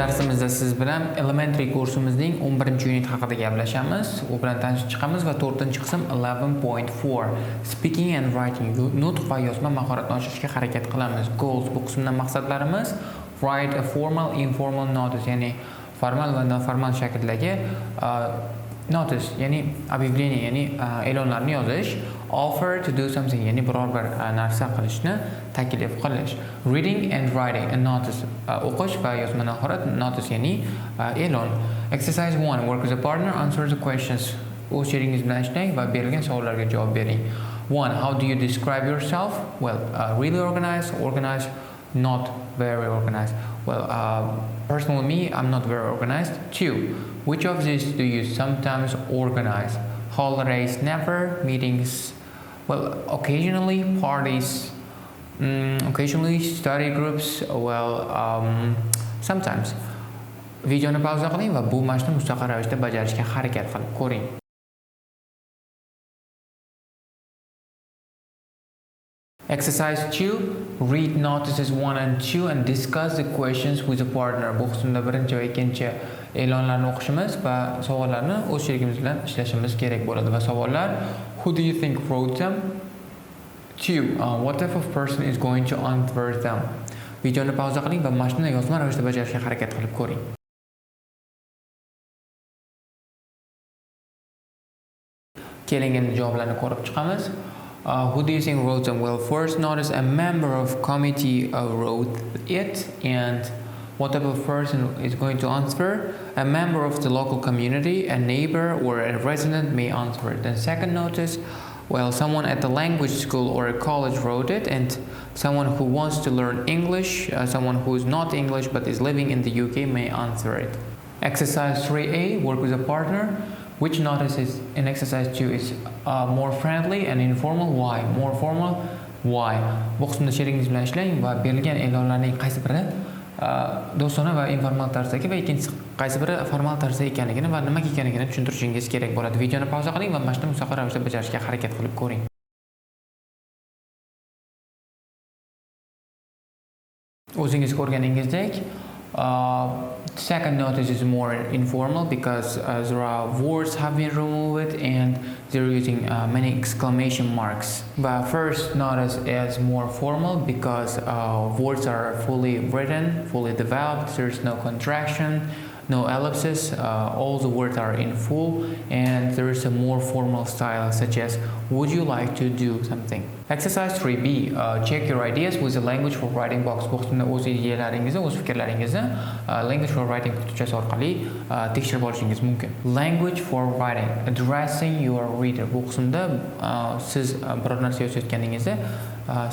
darsimizda siz bilan elementary kursimizning 11-unit haqida gaplashamiz. U bilan tanishib chiqamiz va 4-qism 11.4 speaking and writing nutq va yozma mahoratini oshirishga harakat qilamiz. Goals bu qismdan maqsadlarimiz write a formal informal notice, ya'ni formal va noformal shakldagi notice, ya'ni объявление, ya'ni e'lonlarni yozish. Offer to do something, ya'ni biror bir narsa qilishni taklif qilish. Reading and writing a notice, o'qish va yozma mahorat notice, ya'ni e'lon. Exercise 1 work as a partner, answer the questions. O'z sheringiz bilan ishlang va berilgan savollarga javob bering. 1 how do you describe yourself? Well, really organized, organized, not very organized. Well, personally me, I'm not very organized. 2 which of these do you sometimes organize? Holidays never, meetings well occasionally, parties occasionally, study groups well sometimes. Videoni pauza qiling va bu mashqni mustaqil ravishda bajarishga harakat qilib ko'ring. Exercise 2 read notices 1 and 2 and discuss the questions with a partner. Bu qismda birinchi va ikkinchi e'lonlarni o'qishimiz va savollarni o'z sherigimiz bilan ishlashimiz kerak bo'ladi. Va savollar: who do you think wrote them? 2 what type of person is going to answer them? Videoni pauza qiling va mashqni yozma ravishda bajarishga harakat qilib ko'ring. Kelingan javoblarni ko'rib chiqamiz. Who do you think wrote them? Well, first notice a member of committee wrote it. And what type of person is going to answer? A member of the local community, a neighbor or a resident may answer it. Then second notice, well, someone at the language school or a college wrote it, and someone who wants to learn English, someone who is not English but is living in the UK may answer it. Exercise 3A, work with a partner. Which notice is in exercise 2 is more friendly and informal? Why? More formal? Why? Bu qismda sheringiz bilan ishlang va berilgan e'lonlarning qaysi biri do'stona va informal tarzdagi va ikkinchisi qaysi biri formal tarzda ekanligini va nima ekanligini tushuntirishingiz kerak bo'ladi. Videoni pauza qiling va mashqni mustaqil ravishda bajarishga harakat qilib ko'ring. O'zingiz ko'rganingizdek, second notice is more informal because there are words have been removed and they're using many exclamation marks. But first notice is more formal because words are fully written, fully developed, there's no contraction, no ellipses, all the words are in full, and there is a more formal style such as would you like to do something. Exercise 3B check your ideas with the language for writing box. Bu qismda o'z ideyalaringizni, o'z fikrlaringizni language for writing qutbchasi orqali tekshirib olishingiz mumkin. Language for writing addressing your reader. Bu qismda siz biror narsa yozayotganingizda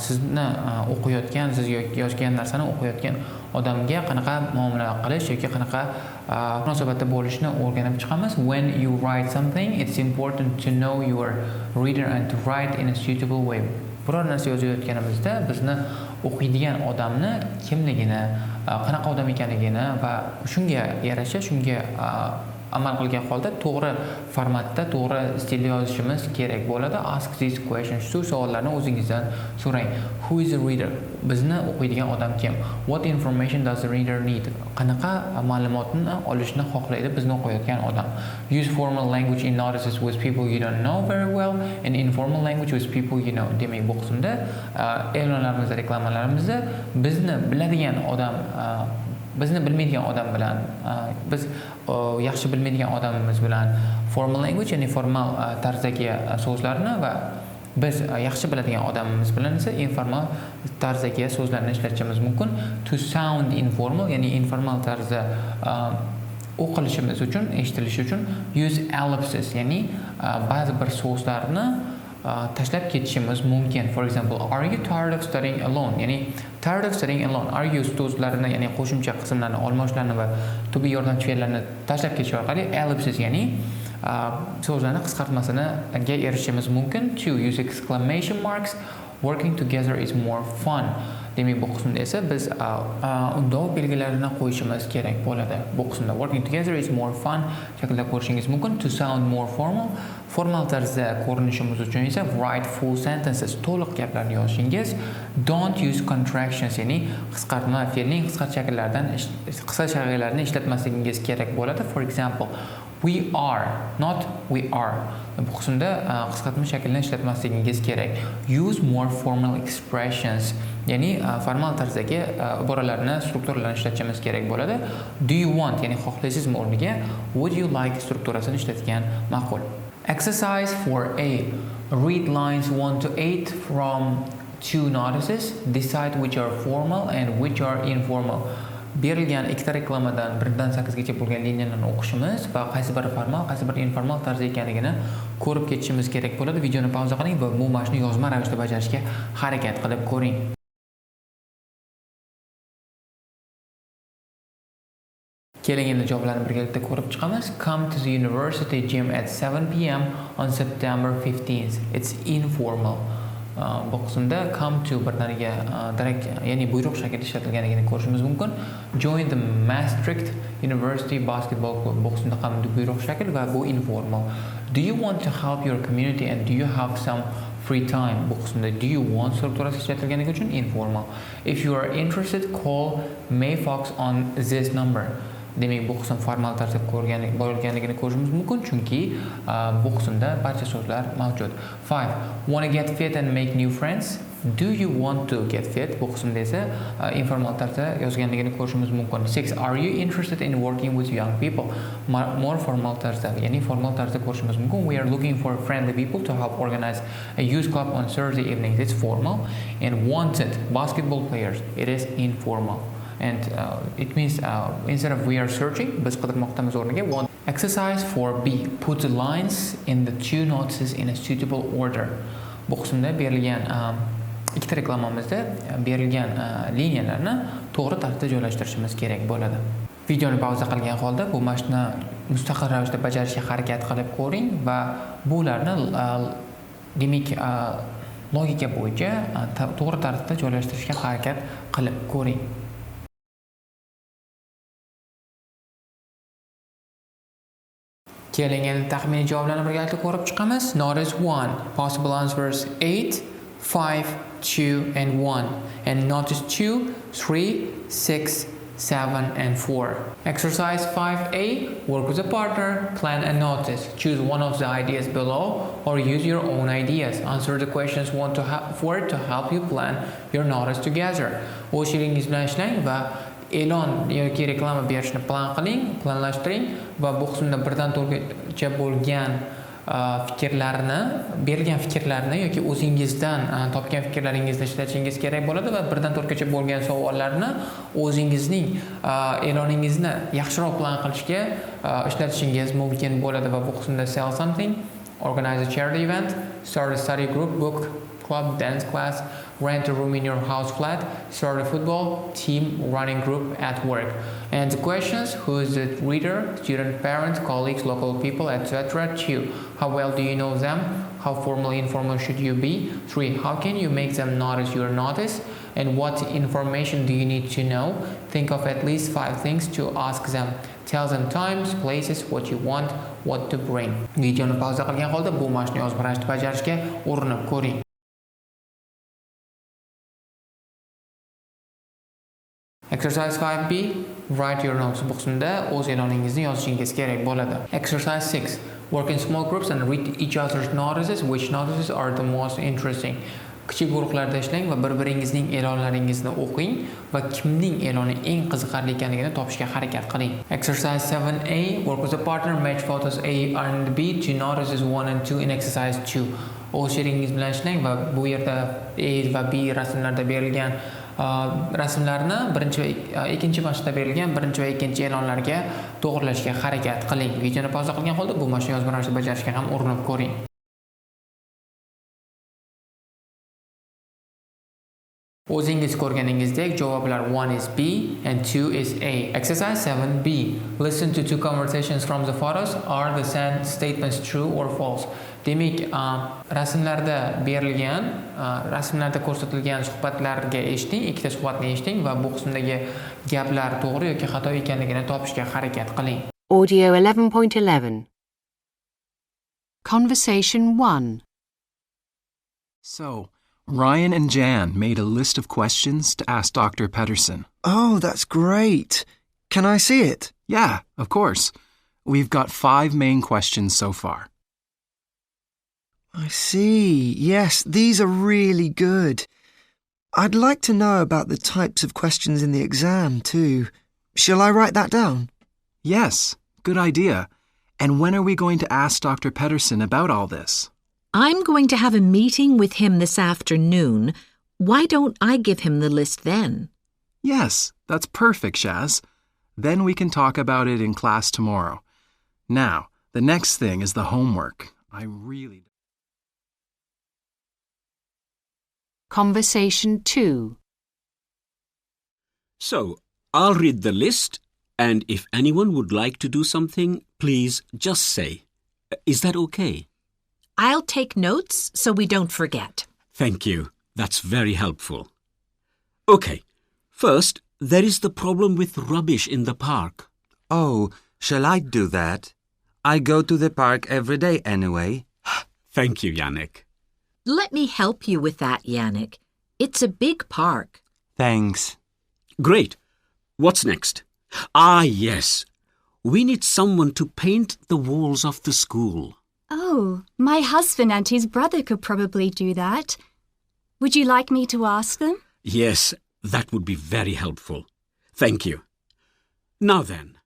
sizni o'qiyotgan, siz yozgan narsani o'qiyotgan odamga qanaqa muomala qilish yoki qanaqa munosabatda bo'lishni o'rganib chiqamiz. When you write something, it's important to know your reader and to write in a suitable way. Biror narsa yozayotganimizda bizni o'qiydigan odamni kimligini, qanaqa odam ekanligini va shunga yarasha, shunga amal qilgan holda to'g'ri formatda, to'g'ri stilda yozishimiz kerak bo'ladi. Ask these questions. Shu savollarni o'zingizdan so'rang. Who is the reader? Bizni o'qiydigan odam kim? What information does the reader need? Qanaqa ma'lumotni olishni xohlaydi bizni o'qiyotgan odam? Use formal language in notices with people you don't know very well and informal language with people you know. Demak, bu qismda e'lonlarimizda, reklamalarimizda bizni biladigan odam bizni bilmaydigan odam bilan biz yaxshi bilmaydigan odamimiz bilan formal language, ya'ni formal tarzdagi so'zlarni va biz yaxshi biladigan odamimiz bilan esa informal tarzdagi so'zlarni ishlatishimiz mumkin. To sound informal, ya'ni informal tarzda o'qilishimiz uchun, eshitilishi uchun use ellipses, ya'ni ba'zi bir so'zlarni tashlab ketishimiz mumkin. For example, are you tired of studying alone? Ya'ni tired of studying alone. Are you so'zlarini, ya'ni qo'shimcha qismlarni, olmoshlarni va tibbiy yordamchi fe'llarni tashlab ketish orqali ellipses, ya'ni so'zlarni qisqartmasiniga erishishimiz mumkin. To use exclamation marks Working together is more fun. Demak, bu qismda esa biz undov belgilarini qo'yishimiz kerak bo'ladi. Bu qismda working together is more fun shaklda ko'rishingiz mumkin. To sound more formal, formal tarzda ko'rinishimiz uchun esa write full sentences, to'liq gaplarni yozishingiz. Don't use contractions, ya'ni qisqartma fe'lning qisqa shakllarni ishlatmasligingiz kerak bo'ladi. For example, we are, not we are. Bu qismda qisqartma shaklini ishlatmasligingiz kerak. Use more formal expressions, ya'ni formal tarzdagi iboralarni, strukturalarni ishlatishimiz kerak bo'ladi. Do you want, ya'ni xohlaysizmi o'rniga would you like strukturasini ishlatgan ma'qul. Exercise 4A. Read lines 1 to 8 from 2 notices. Decide which are formal and which are informal. Berilgan ikkita reklamadan 1dan 8 gacha bo'lgan liniyalarni o'qishimiz va qaysi biri formal, qaysi biri informal tarzda ekanligini ko'rib ketishimiz kerak bo'ladi. Videoni pauza qiling va bu mashqni yozma ravishda bajarishga harakat qilib ko'ring. Keling endi javoblarni birgalikda ko'rib chiqamiz. Come to the university gym at 7 p.m. on September 15th. It's informal. Bu qismda come to birdaniga direkt, ya'ni buyruq shaklida ishlatilganligini ko'rishimiz mumkin. Join the Maastricht University basketball club. Bu qismda ham buyruq shakl va bu informal. Do you want to help your community and do you have some free time? Bu qismda do you want strukturasi ishlatilganligi uchun informal. If you are interested, call May Fox on this number. Demak, bu qism formal tarzda bo'lganligini ko'rishimiz mumkin, chunki bu qismda barcha so'zlar mavjud. 5. Want to get fit and make new friends? Do you want to get fit? Bu qismda esa informal tarzda yozganligini ko'rishimiz mumkin. 6. Are you interested in working with young people? More formal tarzda, ya'ni formal tarzda ko'rishimiz mumkin. We are looking for friendly people to help organize a youth club on Thursday evenings. It's formal. And wanted basketball players. It is informal. And it means instead of we are searching, biz qidirmoqdamiz o'rniga want. Exercise 4B. Put the lines in the 2 notices in a suitable order. Bu qismda berilgan ikkita reklamamizda berilgan liniyalarni to'g'ri tartibda joylashtirishimiz kerak bo'ladi. Videoni pauza qilgan holda bu mashqni mustaqil ravishda bajarishga harakat qilib ko'ring va bularni demak logika bo'yicha to'g'ri tartibda joylashtirishga harakat qilib ko'ring. Keling endi taxminiy javoblarni birgalikda ko'rib chiqamiz. Notice 1. Possible answers 8, 5, 2 and 1. And notice 2, 3, 6, 7 and 4. Exercise 5A. Work with a partner. Plan a notice. Choose one of the ideas below or use your own ideas. Answer the questions 1 to 4 to help you plan your notice together. O'z she'ringiz bilan ishlang va e'lon yoki reklama berishni planlashtiring va bu qismda 1dan 4gacha bo'lgan berilgan fikrlarni yoki o'zingizdan topgan fikrlaringizni ishlatishingiz kerak bo'ladi va 1dan 4gacha bo'lgan savollarni o'zingizning e'loningizni yaxshiroq plan qilishga ishlatishingiz mumkin bo'ladi va bu qismda sell something, organize a charity event, start a study group, book club, dance class, rent a room in your house flat, start a football team, running group at work. And the questions: who is the reader, student, parents, colleagues, local people, etc. 2. How well do you know them? How formal, informal should you be? 3. How can you make them notice your notice? And what information do you need to know? Think of at least 5 things to ask them. Tell them times, places, what you want, what to bring. Videoni pauza qilgan holda bu mashqni yozma ravishda bajarishga urinib ko'ring. Exercise 5B. Write your notes. Bu qismda o'z e'loningizni yozishingiz kerak bo'ladi. Exercise 6. Work in small groups and read each other's notices. Which notices are the most interesting? Kichik guruhlarda ishlang va bir-biringizning e'lonlaringizni o'qing va kimning e'loni eng qiziqarli ekanligini topishga harakat qiling. Exercise 7A. Work with a partner. Match photos A and B to notices 1 and 2 in exercise 2. O'z sheringiz bilan ishlang va bu yerda A va B rasmlarda berilgan rasmlarni birinchi va ikkinchi mashqda berilgan birinchi va ikkinchi e'lonlarga to'g'rilashga harakat qiling. Videoni pauza qilgan holda bu mashqni yozma ravishda bajarishga ham urinib ko'ring. O'zingiz ko'rganingizdek javoblar 1 is B and 2 is A. Exercise 7B. Listen to two conversations from the photos. Are the statements true or false? Demak, rasmlarda berilgan, rasmlarda ko'rsatilgan suhbatlarga eshiting, ikkita suhbatni eshiting va bu qismdagi gaplar to'g'ri yoki xato ekanligini topishga harakat qiling. Audio 11.11 Conversation 1 So, Ryan and Jan made a list of questions to ask Dr. Pedersen. Oh, that's great. Can I see it? Yeah, of course. We've got 5 main questions so far. I see. Yes, these are really good. I'd like to know about the types of questions in the exam, too. Shall I write that down? Yes, good idea. And when are we going to ask Dr. Pedersen about all this? I'm going to have a meeting with him this afternoon. Why don't I give him the list then? Yes, that's perfect, Shaz. Then we can talk about it in class tomorrow. Now, the next thing is the homework. Conversation 2 So, I'll read the list, and if anyone would like to do something, please just say. Is that okay? I'll take notes so we don't forget. Thank you. That's very helpful. Okay. First, there is the problem with rubbish in the park. Oh, shall I do that? I go to the park every day anyway. Thank you, Yannick. Let me help you with that, Yannick. It's a big park. Thanks. Great. What's next? Ah, yes. We need someone to paint the walls of the school. Oh, my husband and his brother could probably do that. Would you like me to ask them? Yes, that would be very helpful. Thank you. Now then.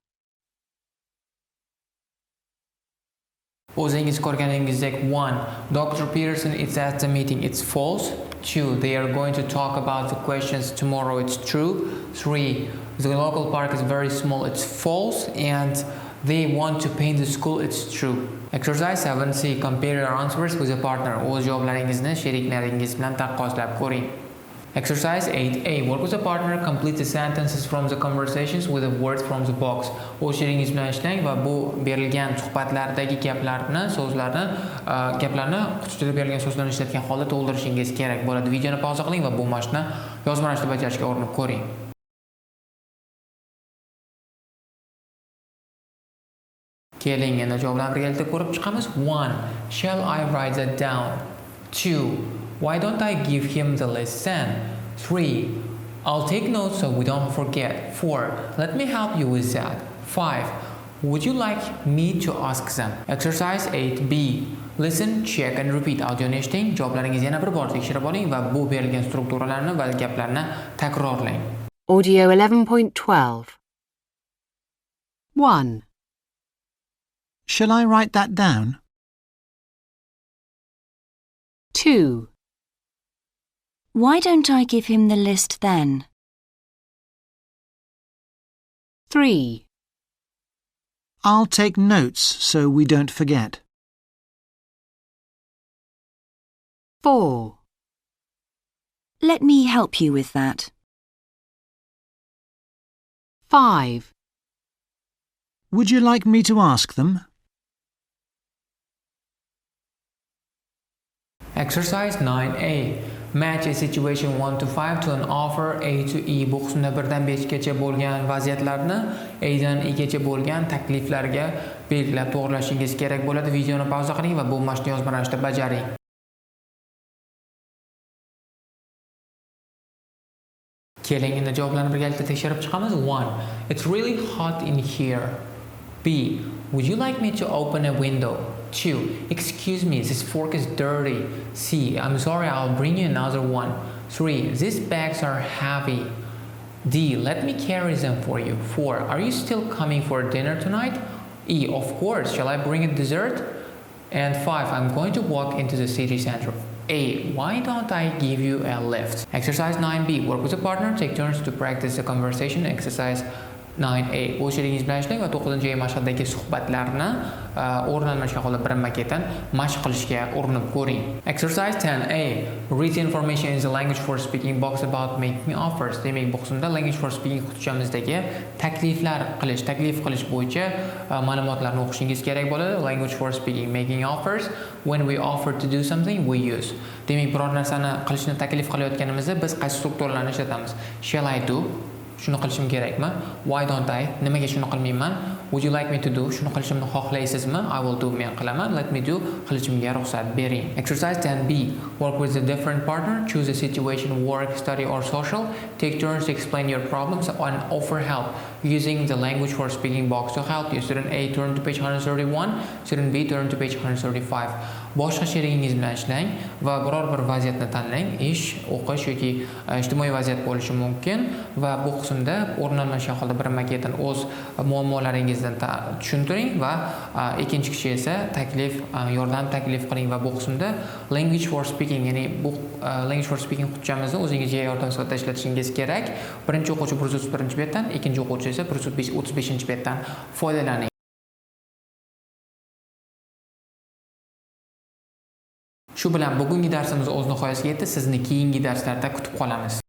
O'zingiz ko'rganingizdek 1. Dr. Peterson is at the meeting. It's false. 2. They are going to talk about the questions tomorrow. It's true. 3. The local park is very small. It's false. And they want to paint the school. It's true. Exercise 7C. Compare your answers with a partner. O'z javoblaringizni sheriklaringiz bilan taqqoslab ko'ring. Exercise 8A. Work with a partner. Complete the sentences from the conversations with the words from the box. O'z sheringiz bilan ishlang va bu berilgan suhbatlardagi gaplarni qutichada berilgan so'zlarni ishlatgan holda to'ldirishingiz kerak bo'ladi. Videoni pauza qiling va bu mashqni yozma ravishda bajarishga urinib ko'ring. Keling, endi javoblarni birgalikda ko'rib chiqamiz. 1. Shall I write that down? 2. Why don't I give him the list then? 3. I'll take notes so we don't forget. 4. Let me help you with that. 5. Would you like me to ask them? Exercise 8B. Listen, check and repeat. Audioni eshiting, javoblaringizni yana bir bor tekshirib oling va bu berilgan strukturalarni va gaplarni takrorlang. Audio 11.12 1. Shall I write that down? 2. Why don't I give him the list then? 3. I'll take notes so we don't forget. 4. Let me help you with that. 5. Would you like me to ask them? Exercise 9A. Match a situation 1 to 5 to an offer A to E. Bu qismda 1 dan 5 gacha bo'lgan vaziyatlarni A dan E gacha bo'lgan takliflarga belgilab to'g'rilashingiz kerak bo'ladi. Videoni pauza qiling va bu mashqni yozma ravishda bajaring. Keling, endi javoblarni birgalikda tekshirib chiqamiz. 1. It's really hot in here. B. Would you like me to open a window? 2. Excuse me, this fork is dirty. C. I'm sorry, I'll bring you another one. 3. These bags are heavy. D. Let me carry them for you. 4. Are you still coming for dinner tonight? E. Of course. Shall I bring a dessert? And 5. I'm going to walk into the city center. A. Why don't I give you a lift? Exercise 9B. Work with a partner. Take turns to practice the conversation. Exercise 9A o'z sherigingiz bilan ishlang va 9-a mashqdagi suhbatlarni o'rnalmashga qolib birinma-ketin mashq qilishga urinib ko'ring. Exercise 10A. Read the information in the language for speaking box about making offers. Demak, bu qismda language for speaking qutchamizdagi taklif qilish bo'yicha ma'lumotlarni o'qishingiz kerak bo'ladi. Language for speaking, making offers. When we offer to do something, we use. Demak, biror narsani qilishni taklif qilayotganimizda biz qaysi strukturlarni ishlatamiz? Shall I do? Shuni qilishim kerakmi? Why don't I? Nimaga shuni qilmayman? Would you like me to do? Shuni qilishimni xohlaysizmi? I will do. Men qilaman. Let me do. Qilishimga ruxsat bering. Exercise 10B. Work with a different partner. Choose a situation, work, study or social. Take turns to explain your problems and offer help using the language for speaking box to help you. Student A, turn to page 131. Student B, turn to page 135. Boshqa sherigingiz bilan ishlang va biror bir vaziyatni tanlang. Ish, o'qish yoki ijtimoiy vaziyat bo'lishi mumkin va bu qismda o'rnalmashgan holda birinma-ketin o'z muammolaringizdan tushuntiring va ikkinchi kishi esa yordam taklif qiling va bu qismda language for speaking, ya'ni bu language for speaking qutchamizni o'zingizga yordam sifatida ishlatishingiz kerak. Birinchi o'quvchi 131-betdan, ikkinchi o'quvchi esa 135-betdan foydalaning. Shu bilan bugungi darsimiz o'z nihoyasiga yetdi. Sizni keyingi darslarda kutib qolamiz.